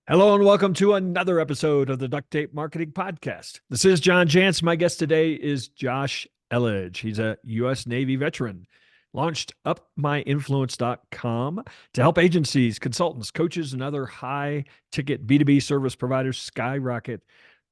Hello and welcome to another episode of the Duct Tape Marketing Podcast. This is John Jantsch. My guest today is Josh Elledge. He's a U.S. Navy veteran. Launched upmyinfluence.com to help agencies, consultants, coaches, and other high-ticket B2B service providers skyrocket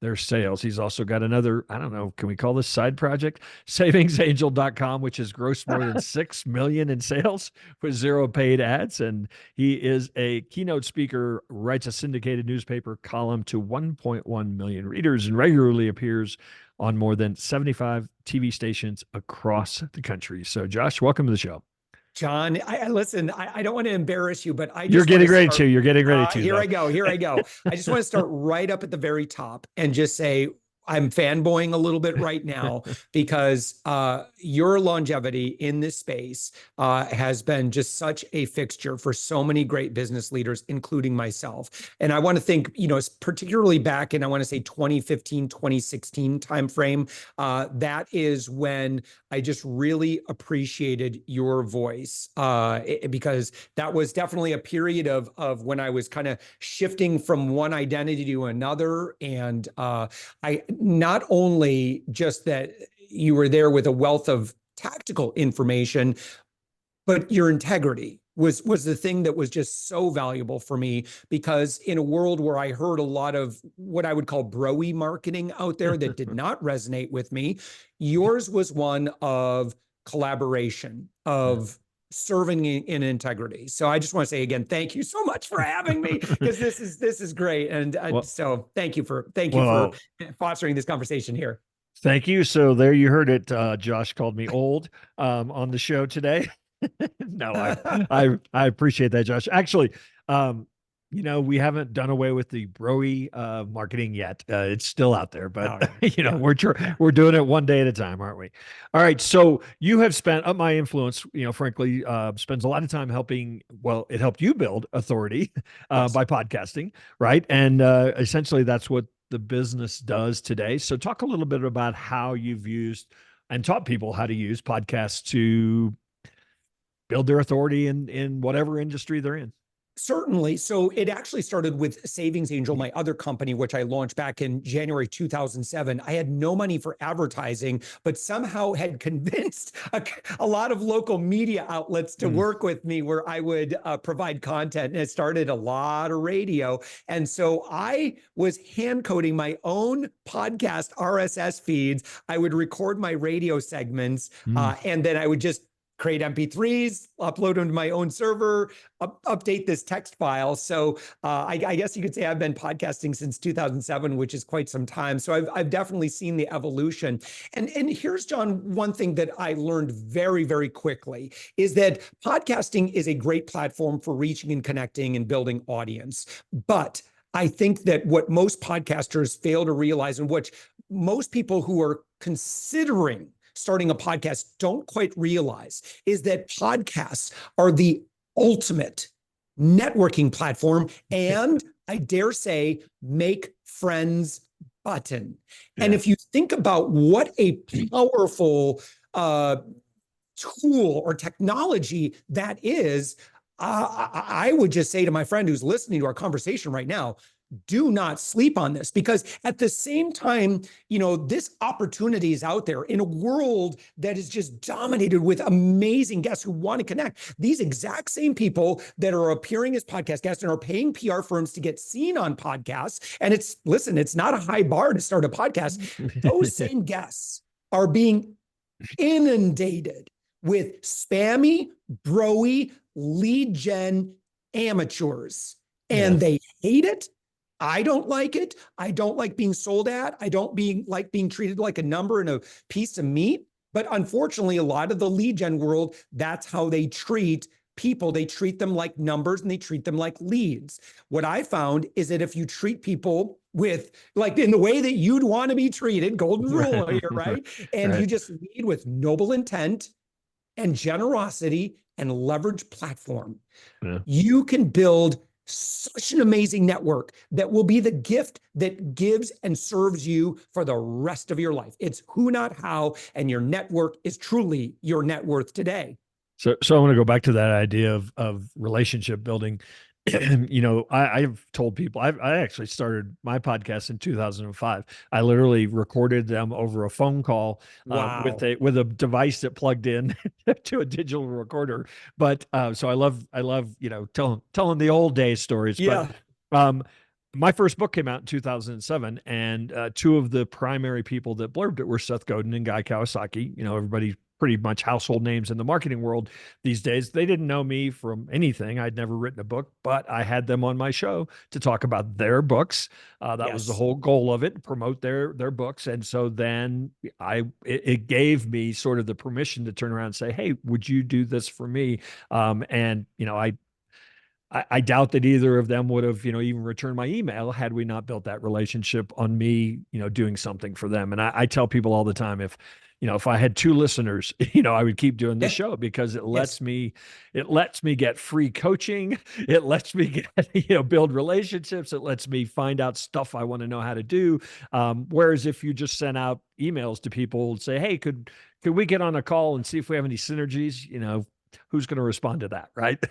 their sales. He's also got another, I don't know, can we call this side project? Savingsangel.com, which has grossed more than 6 million in sales with zero paid ads. And he is a keynote speaker, writes a syndicated newspaper column to 1.1 million readers, and regularly appears on more than 75 TV stations across the country. So, Josh, welcome to the show. John, listen, I don't want to embarrass you, but You're getting ready to. You're getting ready to. Here I go. I just want to start right up at the very top and just say, I'm fanboying a little bit right now because your longevity in this space has been just such a fixture for so many great business leaders, including myself. And I want to think, particularly back in, I want to say 2015, 2016 timeframe, that is when I just really appreciated your voice because that was definitely a period of when I was kind of shifting from one identity to another. And I not only just that you were there with a wealth of tactical information, but your integrity was the thing that was just so valuable for me, because in a world where I heard a lot of what I would call bro-y marketing out there that did not resonate with me, yours was one of collaboration, of serving in integrity. So I just want to say again, thank you so much for having me, because this is great. And so thank you for fostering this conversation here. Thank you. So there you heard it. Josh called me old on the show today. No, I appreciate that, Josh. Actually, we haven't done away with the bro-y marketing yet. It's still out there, but we're doing it one day at a time, aren't we? All right. So you have spent Up My Influence, frankly, spends a lot of time helping. Well, it helped you build authority by podcasting, right? And essentially, that's what the business does today. So talk a little bit about how you've used and taught people how to use podcasts to build their authority in whatever industry they're in. Certainly. So it actually started with Savings Angel, my other company, which I launched back in January 2007. I had no money for advertising, but somehow had convinced a lot of local media outlets to work with me, where I would provide content. And it started a lot of radio. And so I was hand coding my own podcast RSS feeds. I would record my radio segments, and then I would just create MP3s, upload them to my own server, update this text file. So I guess you could say I've been podcasting since 2007, which is quite some time. So I've definitely seen the evolution. And here's, John, one thing that I learned very, very quickly is that podcasting is a great platform for reaching and connecting and building audience. But I think that what most podcasters fail to realize, and what most people who are considering starting a podcast don't quite realize, is that podcasts are the ultimate networking platform, and I dare say, make friends button. Yeah. And if you think about what a powerful tool or technology that is, I would just say to my friend who's listening to our conversation right now, do not sleep on this, because at the same time, this opportunity is out there in a world that is just dominated with amazing guests who want to connect. These exact same people that are appearing as podcast guests and are paying PR firms to get seen on podcasts. And it's not a high bar to start a podcast. Those same guests are being inundated with spammy, bro-y, lead gen amateurs. And they hate it. I don't like it. I don't like being sold at. I don't like being treated like a number and a piece of meat. But unfortunately, a lot of the lead gen world, that's how they treat people. They treat them like numbers and they treat them like leads. What I found is that if you treat people with, like, in the way that you'd want to be treated, golden rule here, right? And you just lead with noble intent and generosity and leverage platform, you can build such an amazing network that will be the gift that gives and serves you for the rest of your life. It's who, not how, and your network is truly your net worth today. So I want to go back to that idea of relationship building. I've told people I actually started my podcast in 2005. I literally recorded them over a phone call Wow. with a device that plugged in to a digital recorder. But so I love telling the old days stories. But Yeah. um, my first book came out in 2007, and two of the primary people that blurbed it were Seth Godin and Guy Kawasaki. Everybody pretty much household names in the marketing world these days. They didn't know me from anything. I'd never written a book, but I had them on my show to talk about their books. That was the Yes. whole goal of it, promote their books. And so then it gave me sort of the permission to turn around and say, hey, would you do this for me? And I doubt that either of them would have, even returned my email had we not built that relationship on me, doing something for them. And I tell people all the time, if I had two listeners, I would keep doing this Yeah. show because Yes. it lets me get free coaching. It lets me get, build relationships. It lets me find out stuff I want to know how to do. Whereas if you just send out emails to people and say, hey, could we get on a call and see if we have any synergies? Who's going to respond to that? Right.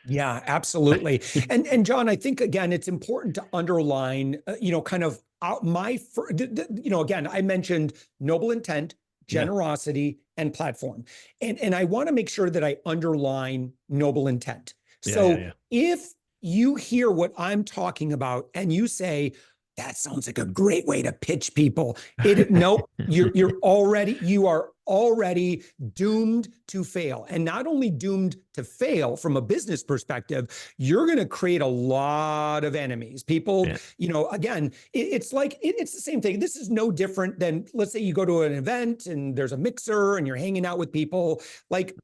Yeah, absolutely. And John, I think again, it's important to underline, kind of again, I mentioned noble intent, Yeah. generosity, and platform. And I want to make sure that I underline noble intent. Yeah. Yeah. So Yeah. if you hear what I'm talking about and you say, that sounds like a great way to pitch people. No, you are already doomed to fail. And not only doomed to fail from a business perspective, you're going to create a lot of enemies. People, Yeah. Again, it's the same thing. This is no different than, let's say you go to an event and there's a mixer and you're hanging out with people. Like,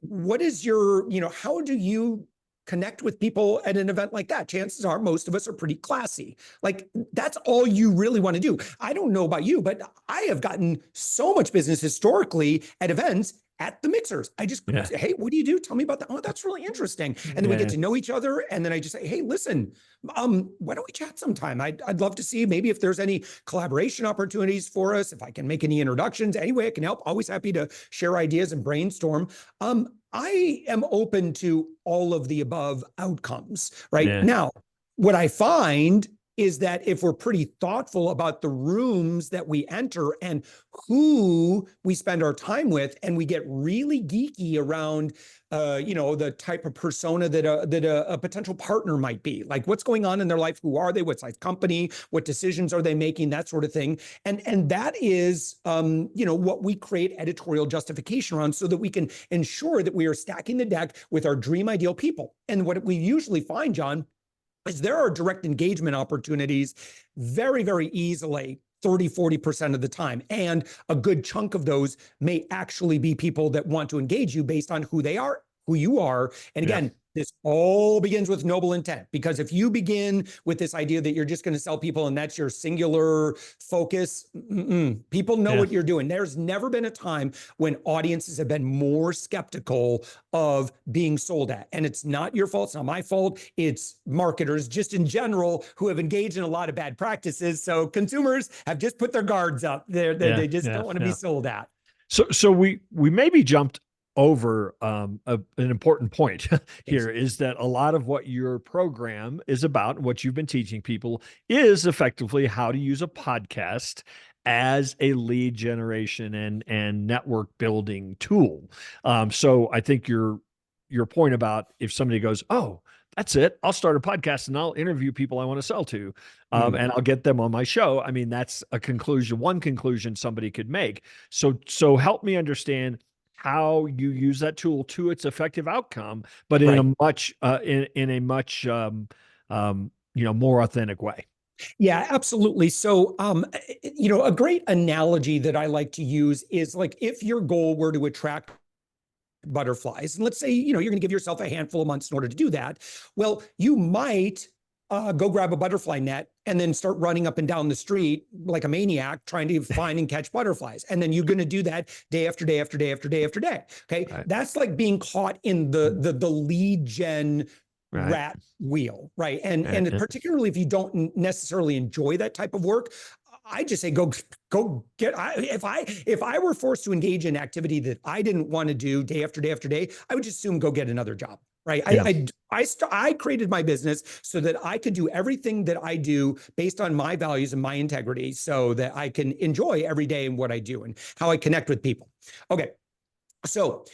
what is how do you connect with people at an event like that? Chances are most of us are pretty classy. Like, that's all you really want to do. I don't know about you, but I have gotten so much business historically at events at the mixers. I just say, hey, what do you do? Tell me about that. Oh, that's really interesting. And then we get to know each other. And then I just say, hey, listen, why don't we chat sometime? I'd love to see maybe if there's any collaboration opportunities for us, if I can make any introductions, any way I can help. Always happy to share ideas and brainstorm. I am open to all of the above outcomes, right? Now, what I find is that if we're pretty thoughtful about the rooms that we enter and who we spend our time with, and we get really geeky around, the type of persona that a potential partner might be, like what's going on in their life, who are they, what size company, what decisions are they making, that sort of thing, and that is, what we create editorial justification around, so that we can ensure that we are stacking the deck with our dream ideal people. And what we usually find, John, is there are direct engagement opportunities very, very easily 30-40% of the time. And a good chunk of those may actually be people that want to engage you based on who they are, who you are. And again, this all begins with noble intent, because if you begin with this idea that you're just going to sell people and that's your singular focus, people know what you're doing. There's never been a time when audiences have been more skeptical of being sold at. And it's not your fault. It's not my fault. It's marketers just in general who have engaged in a lot of bad practices. So consumers have just put their guards up. They just don't want to be sold at. So we maybe jumped over an important point here, is that a lot of what your program is about, what you've been teaching people, is effectively how to use a podcast as a lead generation and network building tool. So I think your point about if somebody goes, oh, that's it, I'll start a podcast and I'll interview people I want to sell to, and I'll get them on my show. I mean, that's one conclusion somebody could make. So help me understand how you use that tool to its effective outcome, but in a much more authentic way. Yeah, absolutely. So, a great analogy that I like to use is like, if your goal were to attract butterflies, and let's say, you're going to give yourself a handful of months in order to do that. Well, you might go grab a butterfly net and then start running up and down the street like a maniac trying to find and catch butterflies. And then you're going to do that day after day after day after day after day. Okay. Right. That's like being caught in the lead gen rat wheel. Right. And particularly if you don't necessarily enjoy that type of work, I just say, go get, if I were forced to engage in activity that I didn't want to do day after day after day, I would just assume go get another job. right? Yeah. I created my business so that I could do everything that I do based on my values and my integrity so that I can enjoy every day and what I do and how I connect with people. Okay. So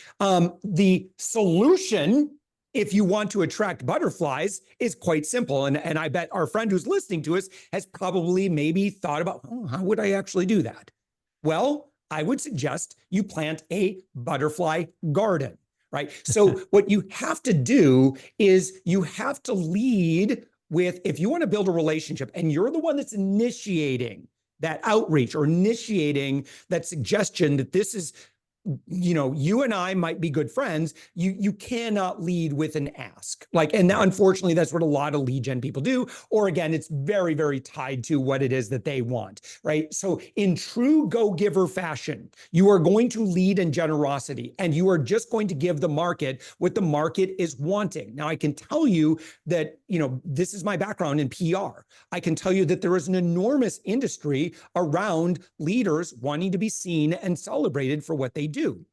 the solution, if you want to attract butterflies, is quite simple. And I bet our friend who's listening to us has probably maybe thought about, oh, how would I actually do that? Well, I would suggest you plant a butterfly garden, right? So what you have to do is you have to lead with, if you want to build a relationship and you're the one that's initiating that outreach or initiating that suggestion that this is, you and I might be good friends. You cannot lead with an ask. And now, unfortunately, that's what a lot of lead gen people do. Or again, it's very, very tied to what it is that they want, right? So in true go-giver fashion, you are going to lead in generosity and you are just going to give the market what the market is wanting. Now, I can tell you that, this is my background in PR. I can tell you that there is an enormous industry around leaders wanting to be seen and celebrated for what they do.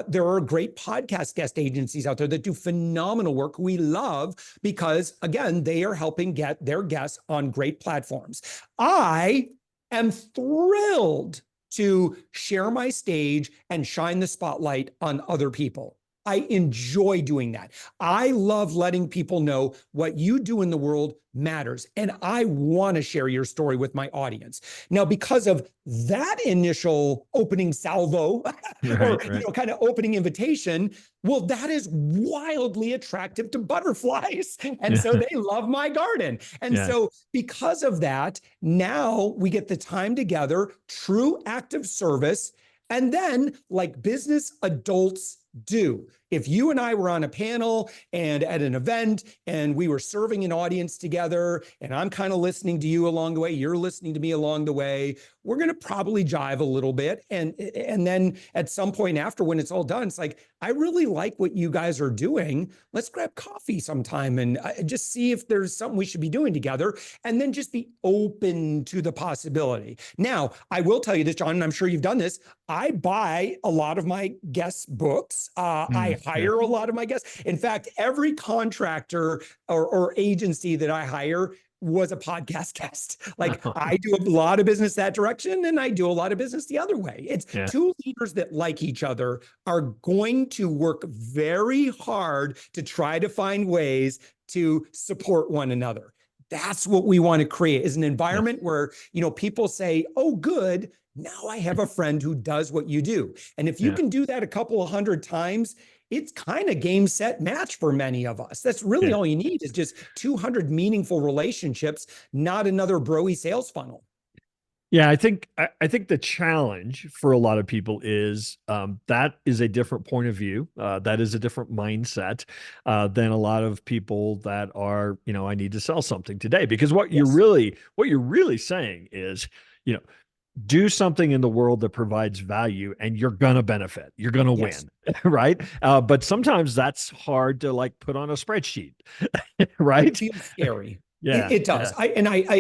There are great podcast guest agencies out there that do phenomenal work we love because, again, they are helping get their guests on great platforms. I am thrilled to share my stage and shine the spotlight on other people. I enjoy doing that. I love letting people know what you do in the world matters. And I want to share your story with my audience. Now, because of that initial opening salvo or kind of opening invitation, well, that is wildly attractive to butterflies. And so they love my garden. And so because of that, now we get the time together, true active service. And then, like business adults do, if you and I were on a panel and at an event and we were serving an audience together and I'm kind of listening to you along the way, you're listening to me along the way, we're going to probably jive a little bit. And then at some point after, when it's all done, it's like, I really like what you guys are doing. Let's grab coffee sometime and just see if there's something we should be doing together, and then just be open to the possibility. Now, I will tell you this, John, and I'm sure you've done this. I buy a lot of my guests' books. I hire a lot of my guests. In fact, every contractor or agency that I hire was a podcast guest. I do a lot of business that direction and I do a lot of business the other way. It's two leaders that like each other are going to work very hard to try to find ways to support one another. That's what we want to create, is an environment where, people say, oh, good, now I have a friend who does what you do. And if you can do that a couple of hundred times, it's kind of game, set, match for many of us. That's really all you need, is just 200 meaningful relationships, not another broy sales funnel. Yeah, I think the challenge for a lot of people is that is a different point of view. That is a different mindset than a lot of people that are, I need to sell something today. Because what you're really saying is, do something in the world that provides value and you're going to benefit. You're going to win, right? But sometimes that's hard to put on a spreadsheet, right? It feels scary. Yeah, it does. I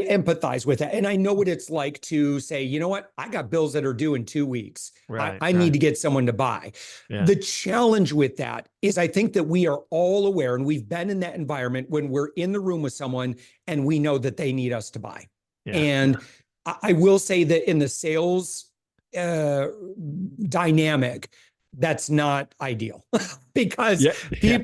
empathize with that. And I know what it's like to say, you know what? I got bills that are due in 2 weeks. I need to get someone to buy. The challenge with that is, I think that we are all aware, and we've been in that environment when we're in the room with someone and we know that they need us to buy. I will say that in the sales dynamic, that's not ideal because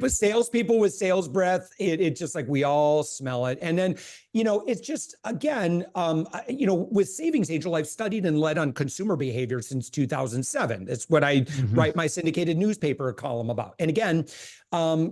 salespeople with sales breath, it's just we all smell it. And then, it's just, again, with Savings Angel, I've studied and led on consumer behavior since 2007. That's what I write my syndicated newspaper column about. And again,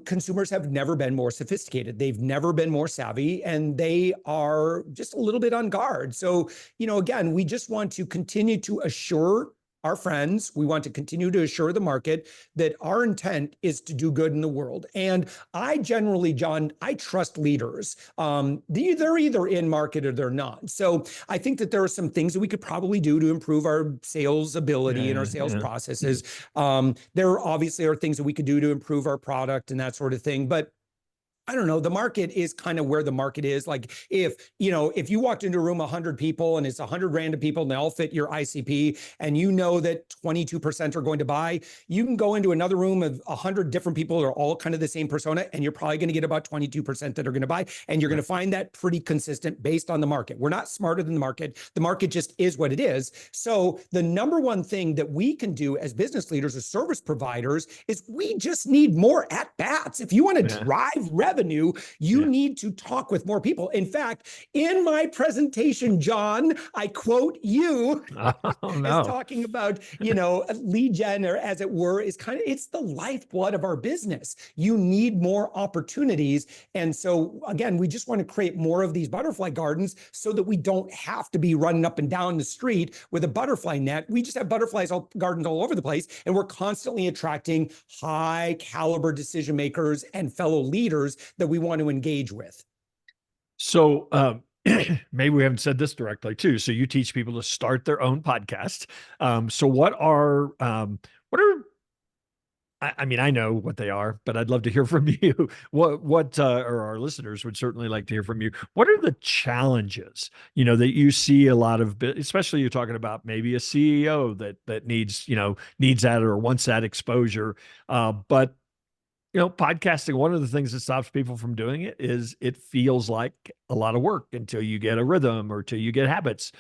consumers have never been more sophisticated. They've never been more savvy, and they are just a little bit on guard. So, again, we just want to continue to assure our friends, we want to continue to assure the market that our intent is to do good in the world. And I generally, John, I trust leaders. They're either in market or they're not. So I think that there are some things that we could probably do to improve our sales ability and our sales processes. There obviously are things that we could do to improve our product and that sort of thing. But I don't know. The market is kind of where the market is. Like if you walked into a room, 100 people and it's 100 random people and they all fit your ICP and you know that 22% are going to buy, you can go into another room of 100 different people who are all kind of the same persona and you're probably going to get about 22% that are going to buy. And you're going to find that pretty consistent based on the market. We're not smarter than the market. The market just is what it is. So the number one thing that we can do as business leaders, as service providers, is we just need more at bats. If you want to drive revenue, you need to talk with more people. In fact, in my presentation, John, I quote you as talking about, lead gen, or as it were, is it's the lifeblood of our business. You need more opportunities. And so again, we just want to create more of these butterfly gardens so that we don't have to be running up and down the street with a butterfly net. We just have gardens all over the place, and we're constantly attracting high caliber decision makers and fellow leaders that we want to engage with. So maybe we haven't said this directly too. So you teach people to start their own podcast. So I mean, I know what they are, but I'd love to hear from you. Or our listeners would certainly like to hear from you. What are the challenges, that you see a lot of, especially you're talking about maybe a CEO that needs that or wants that exposure. But podcasting, one of the things that stops people from doing it is it feels like a lot of work until you get a rhythm or till you get habits,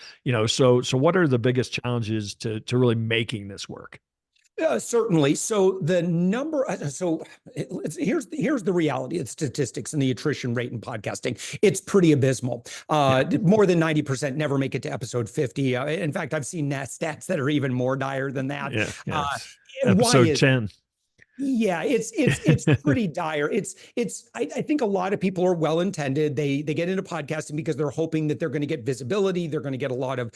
so what are the biggest challenges to really making this work? Certainly. So here's the reality of statistics and the attrition rate in podcasting. It's pretty abysmal. More than 90% never make it to episode 50. In fact, I've seen stats that are even more dire than that. Episode 10. Yeah, it's pretty dire. I think a lot of people are well-intended. They get into podcasting because they're hoping that they're going to get visibility. They're going to get a lot of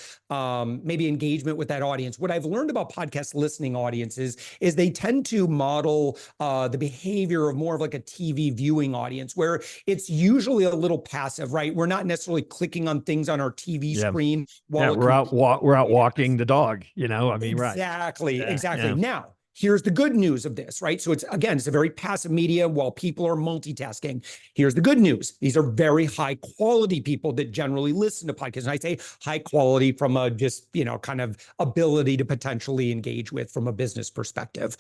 maybe engagement with that audience. What I've learned about podcast listening audiences is they tend to model the behavior of more of like a TV viewing audience, where it's usually a little passive, right? We're not necessarily clicking on things on our TV screen while we're out walking the dog, Exactly. Yeah. Now, here's the good news of this, right? So it's a very passive media while people are multitasking. Here's the good news. These are very high quality people that generally listen to podcasts. And I say high quality from a kind of ability to potentially engage with from a business perspective.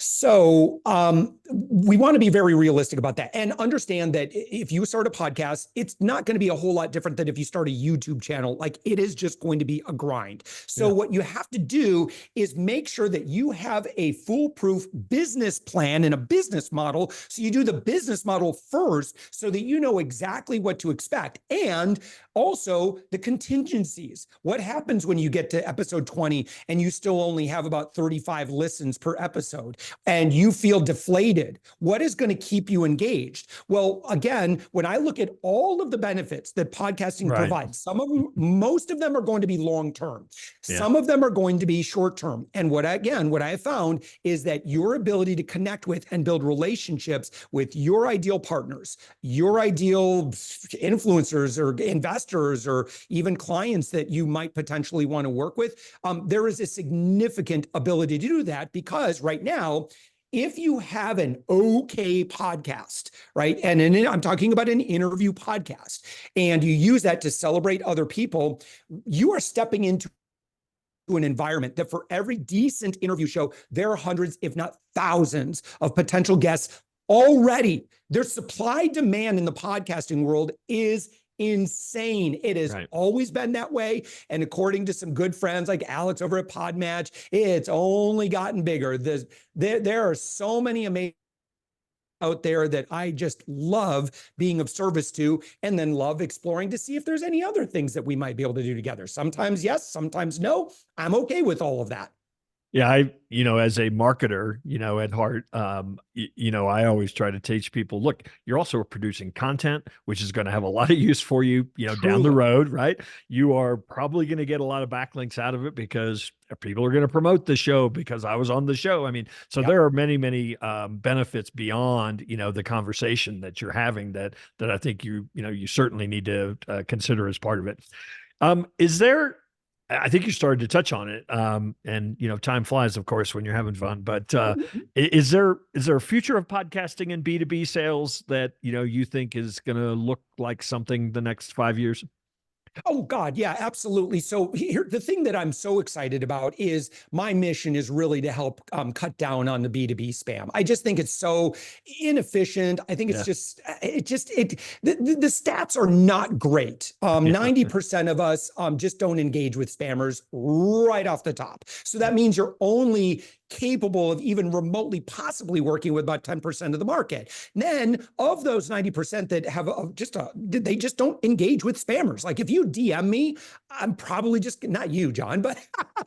So we want to be very realistic about that and understand that if you start a podcast, it's not going to be a whole lot different than if you start a YouTube channel. Like, it is just going to be a grind. So what you have to do is make sure that you have a foolproof business plan and a business model. So you do the business model first so that you know exactly what to expect. And also the contingencies. What happens when you get to episode 20 and you still only have about 35 listens per episode and you feel deflated? What is going to keep you engaged? Well, again, when I look at all of the benefits that podcasting provides, most of them are going to be long-term. Some of them are going to be short-term. And what I have found is that your ability to connect with and build relationships with your ideal partners, your ideal influencers or investors, or even clients that you might potentially want to work with, there is a significant ability to do that, because right now, if you have an okay podcast, right? And I'm talking about an interview podcast, and you use that to celebrate other people, you are stepping into an environment that for every decent interview show, there are hundreds, if not thousands, of potential guests already. Their supply demand in the podcasting world is insane. It has always been that way. And according to some good friends like Alex over at Podmatch, it's only gotten bigger. There are so many amazing out there that I just love being of service to, and then love exploring to see if there's any other things that we might be able to do together. Sometimes yes, sometimes no. I'm okay with all of that. Yeah, as a marketer, at heart, I always try to teach people, look, you're also producing content, which is going to have a lot of use for you, down the road, right? You are probably going to get a lot of backlinks out of it because people are going to promote the show because I was on the show. I mean, so there are many, many benefits beyond, the conversation that you're having that I think you certainly need to consider as part of it. Is there I think you started to touch on it. And time flies, of course, when you're having fun. But is there a future of podcasting and B2B sales that you think is going to look like something the next 5 years? Oh God, yeah, absolutely. So here, the thing that I'm so excited about is my mission is really to help cut down on the B2B spam. I just think it's so inefficient. I think it's Yeah. the stats are not great. 90% of us just don't engage with spammers right off the top. So that means you're only capable of even remotely possibly working with about 10% of the market. And then of those 90% that have they just don't engage with spammers. Like if you DM me, I'm probably just, not you, John, but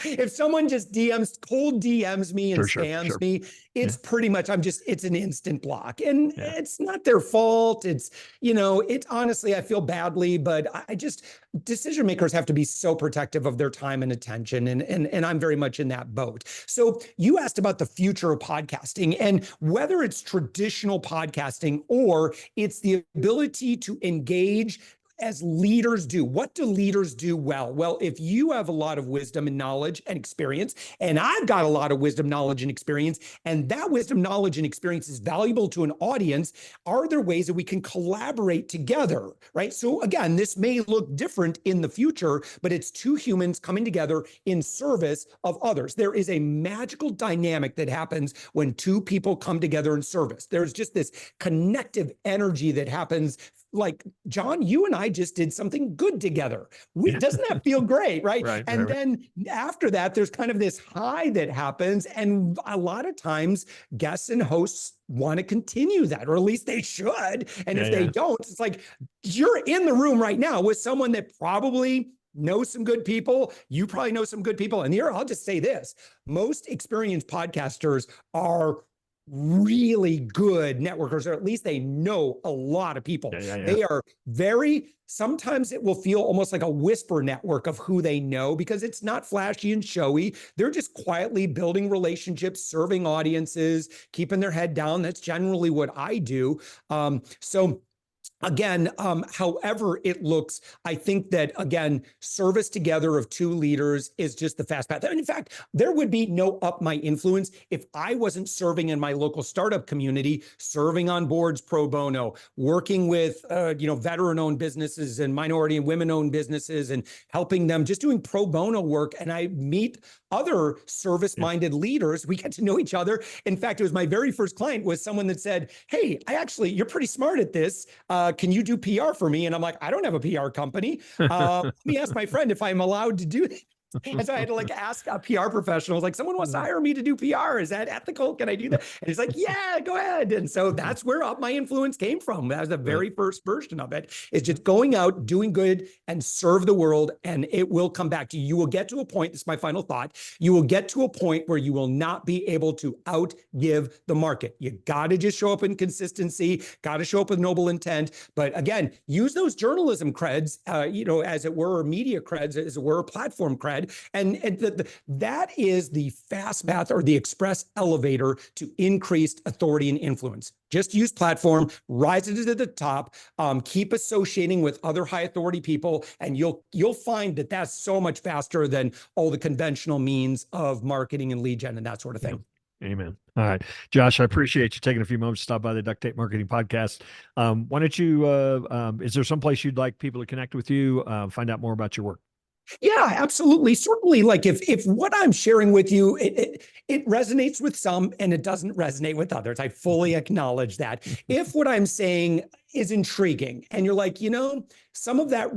if someone just cold DMs me and spams me, it's pretty much, it's an instant block. And it's not their fault. It's, honestly, I feel badly, but decision makers have to be so protective of their time and attention. And I'm very much in that boat. So you asked about the future of podcasting and whether it's traditional podcasting or it's the ability to engage as leaders do. What do leaders do well? Well, if you have a lot of wisdom and knowledge and experience, and I've got a lot of wisdom, knowledge, and experience, and that wisdom, knowledge, and experience is valuable to an audience, are there ways that we can collaborate together, right? So again, this may look different in the future, but it's two humans coming together in service of others. There is a magical dynamic that happens when two people come together in service. There's just this connective energy that happens. Like, John, you and I just did something good together. Doesn't that feel great, right? And then after that, there's kind of this high that happens. And a lot of times guests and hosts want to continue that, or at least they should. And if they don't, it's like, you're in the room right now with someone that probably knows some good people. You probably know some good people. And here, I'll just say this. Most experienced podcasters are really good networkers, or at least they know a lot of people. They are sometimes it will feel almost like a whisper network of who they know, because it's not flashy and showy. They're just quietly building relationships, serving audiences, keeping their head down. That's generally what I do. Again, however it looks, I think that, again, service together of two leaders is just the fast path. And in fact, there would be no up my influence if I wasn't serving in my local startup community, serving on boards pro bono, working with, veteran-owned businesses and minority and women-owned businesses and helping them, just doing pro bono work. And I meet other service-minded leaders. We get to know each other. In fact, it was my very first client was someone that said, hey, you're pretty smart at this. Can you do PR for me? And I'm like, I don't have a PR company. Let me ask my friend if I'm allowed to do that. And so I had to ask a PR professional, like, someone wants to hire me to do PR. Is that ethical? Can I do that? And he's like, yeah, go ahead. And so that's where Up My Influence came from. That was the very first version of it. It's just going out, doing good, and serve the world, and it will come back to you. You will get to a point, this is my final thought, you will get to a point where you will not be able to outgive the market. You got to just show up in consistency, got to show up with noble intent. But again, use those journalism creds, as it were, or media creds, as it were, platform cred. And that is the fast path, or the express elevator to increased authority and influence. Just use platform, rise it to the top, keep associating with other high authority people, and you'll find that that's so much faster than all the conventional means of marketing and lead gen and that sort of thing. Amen. All right, Josh, I appreciate you taking a few moments to stop by the Duct Tape Marketing Podcast. Why don't you, is there someplace you'd like people to connect with you, find out more about your work? Yeah, absolutely. Certainly, like if what I'm sharing with you, it resonates with some and it doesn't resonate with others. I fully acknowledge that. If what I'm saying is intriguing and you're like, some of that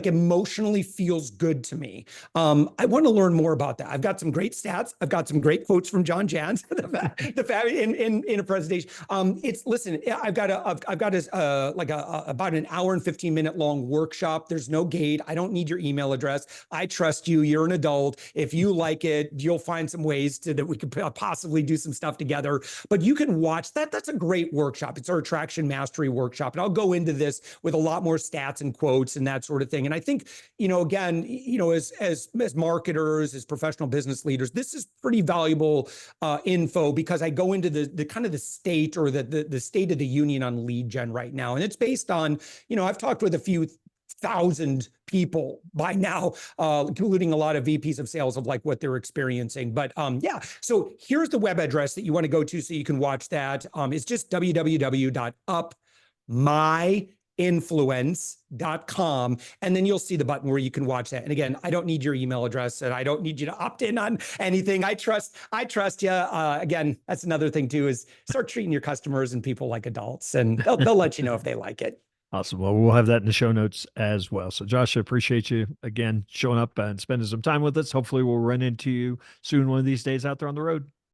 emotionally feels good to me, I want to learn more about that. I've got some great stats. I've got some great quotes from John Jans in a presentation. I've got about an hour and 15-minute long workshop. There's no gate. I don't need your email address. I trust you. You're an adult. If you like it, you'll find some ways that we could possibly do some stuff together. But you can watch that. That's a great workshop. It's our attraction mastery workshop. And I'll go into this with a lot more stats and quotes and that sort of thing. And I think, again, as marketers, as professional business leaders, this is pretty valuable info, because I go into the kind of the state, or the state of the union on lead gen right now. And it's based on, I've talked with a few 1,000 people by now, including a lot of VPs of sales of like what they're experiencing. But yeah, so here's the web address that you want to go to so you can watch that. It's just www.upmyinfluence.com. And then you'll see the button where you can watch that. And again, I don't need your email address and I don't need you to opt in on anything. I trust you. Again, that's another thing too, is start treating your customers and people like adults, and they'll let you know if they like it. Awesome. Well, we'll have that in the show notes as well. So Josh, I appreciate you again showing up and spending some time with us. Hopefully we'll run into you soon one of these days out there on the road.